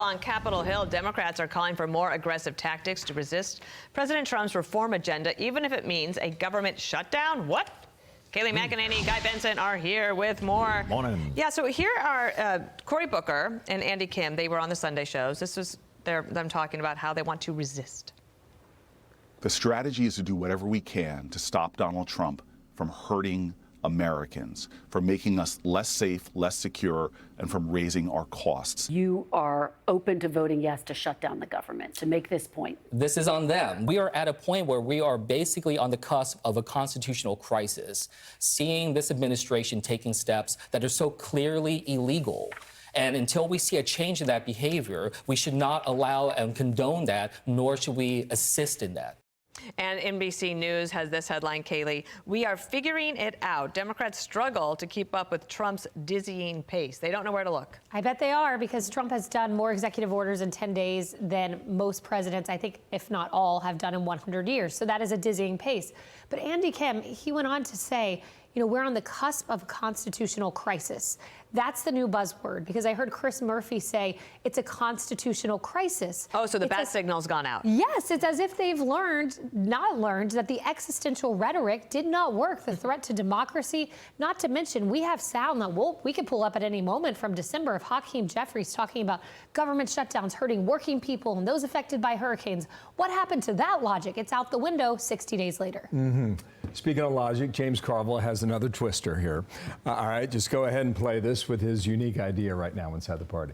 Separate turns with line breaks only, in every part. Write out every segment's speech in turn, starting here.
On Capitol Hill, Democrats are calling for more aggressive tactics to resist President Trump's reform agenda, even if it means a government shutdown. What? Kayleigh, McEnany, Guy Benson are here with more.
Morning.
Yeah, so here are Cory Booker and Andy Kim. They were on the Sunday shows. This was them talking about how they want to resist.
The strategy is to do whatever we can to stop Donald Trump from hurting Americans, from making us less safe, less secure, and from raising our costs.
You are open to voting yes to shut down the government, to make this point.
This is on them. We are at a point where we are basically on the cusp of a constitutional crisis, seeing this administration taking steps that are so clearly illegal. And until we see a change in that behavior, we should not allow and condone that, nor should we assist in that.
And NBC News has this headline, Kayleigh: "We are figuring it out. Democrats struggle to keep up with Trump's dizzying pace." They don't know where to look.
I bet they are, because Trump has done more executive orders in 10 days than most presidents, I think, if not all, have done in 100 years. So that is a dizzying pace. But Andy Kim, he went on to say, you know, we're on the cusp of constitutional crisis. That's the new buzzword, because I heard Chris Murphy say it's a constitutional crisis.
Oh, so the bat signal's gone out.
Yes, it's as if they've not learned that the existential rhetoric did not work. The threat to democracy, not to mention we have sound that we could pull up at any moment from December of Hakeem Jeffries talking about government shutdowns hurting working people and those affected by hurricanes. What happened to that logic? It's out the window 60 days later.
Speaking of logic, James Carville has another twister here. All right, just go ahead and play this with his unique idea right now inside the party.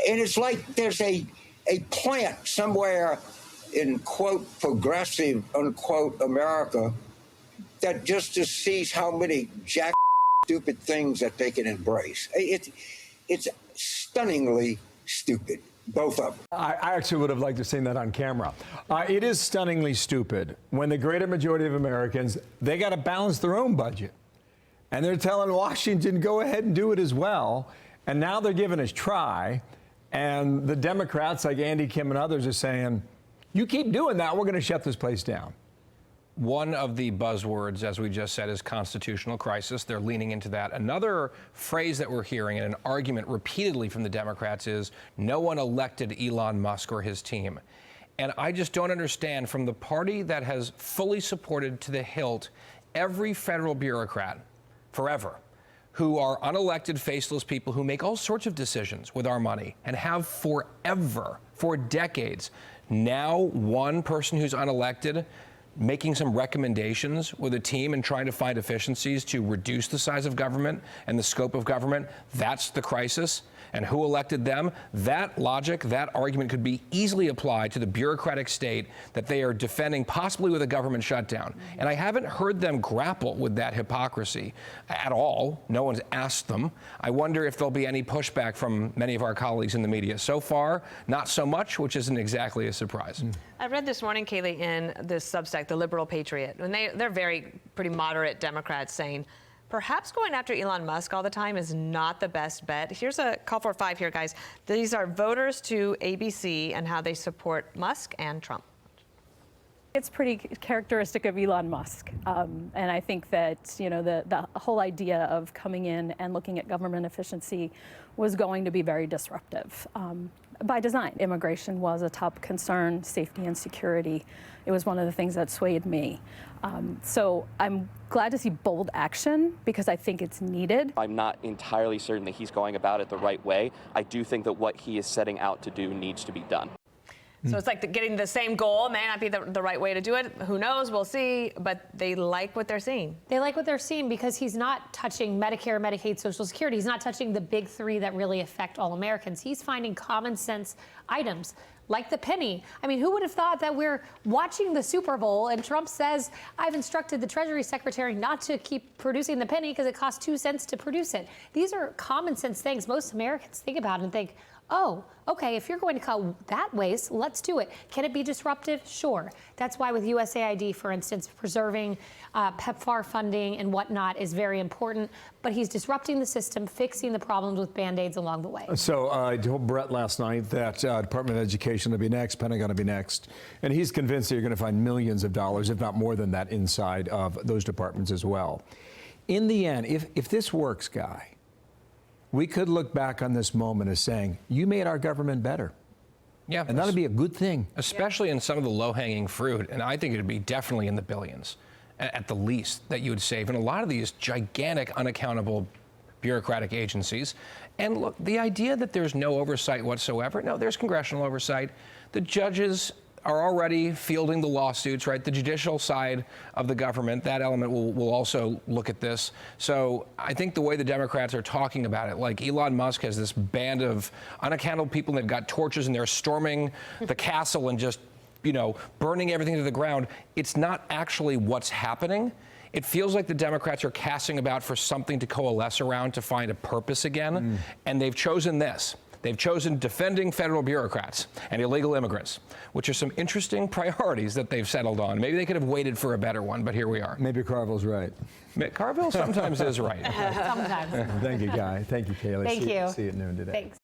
And it's like there's a plant somewhere in, quote, progressive, unquote, America that just sees how many stupid things that they can embrace. It's stunningly stupid. Both of them.
I actually would have liked to seen that on camera. It is stunningly stupid when the greater majority of Americans, they got to balance their own budget. And they're telling Washington, go ahead and do it as well. And now they're giving us try. And the Democrats, like Andy Kim and others, are saying, you keep doing that, we're going to shut this place down.
One of the buzzwords, as we just said, is constitutional crisis. They're leaning into that. Another phrase that we're hearing and an argument repeatedly from the Democrats is no one elected Elon Musk or his team. And I just don't understand, from the party that has fully supported to the hilt every federal bureaucrat forever, who are unelected, faceless people who make all sorts of decisions with our money and have forever, for decades. Now one person who's unelected making some recommendations with a team and trying to find efficiencies to reduce the size of government and the scope of government, that's the crisis. And who elected them? That logic, that argument could be easily applied to the bureaucratic state that they are defending, possibly with a government shutdown. And I haven't heard them grapple with that hypocrisy at all. No one's asked them. I wonder if there'll be any pushback from many of our colleagues in the media. So far, not so much, which isn't exactly a surprise.
I read this morning, Kayleigh, in this Substack, The Liberal Patriot, and they're pretty moderate Democrats, saying perhaps going after Elon Musk all the time is not the best bet. Here's a call for 5 here, guys. These are voters to ABC and how they support Musk and Trump.
It's pretty characteristic of Elon Musk. And I think that, you know, the whole idea of coming in and looking at government efficiency was going to be very disruptive. By design, immigration was a top concern, safety and security. It was one of the things that swayed me. So I'm glad to see bold action because I think it's needed.
I'm not entirely certain that he's going about it the right way. I do think that what he is setting out to do needs to be done.
So it's like getting the same goal may not be the right way to do it. Who knows? We'll see. But they like what they're seeing.
They like what they're seeing because he's not touching Medicare, Medicaid, Social Security. He's not touching the big three that really affect all Americans. He's finding common sense items like the penny. I mean, who would have thought that we're watching the Super Bowl and Trump says, I've instructed the Treasury Secretary not to keep producing the penny because it costs 2 cents to produce it. These are common sense things most Americans think about and think, oh, okay, if you're going to cut that waste, let's do it. Can it be disruptive? Sure. That's why with USAID, for instance, preserving PEPFAR funding and whatnot is very important. But he's disrupting the system, fixing the problems with Band-Aids along the way.
So I told Brett last night that Department of Education will be next, Pentagon will be next. And he's convinced that you're going to find millions of dollars, if not more than that, inside of those departments as well. In the end, if this works, Guy, we could look back on this moment as saying, you made our government better.
Yeah,
And that'd be a good thing.
especially in some of the low-hanging fruit, and I think it'd be definitely in the billions, at the least, that you would save in a lot of these gigantic, unaccountable bureaucratic agencies. And look, the idea that there's no oversight whatsoever, no, there's congressional oversight. The judges are already fielding the lawsuits, right? The judicial side of the government, that element will also look at this. So I think the way the Democrats are talking about it, like Elon Musk has this band of unaccountable people that got torches and they're storming the castle and just, burning everything to the ground. It's not actually what's happening. It feels like the Democrats are casting about for something to coalesce around to find a purpose again, and they've chosen this. They've chosen defending federal bureaucrats and illegal immigrants, which are some interesting priorities that they've settled on. Maybe they could have waited for a better one, but here we are.
Maybe Carville's right.
Carville sometimes is right.
Sometimes.
Thank you, Guy. Thank you, Kayleigh.
Thank you.
See you at noon today.
Thanks.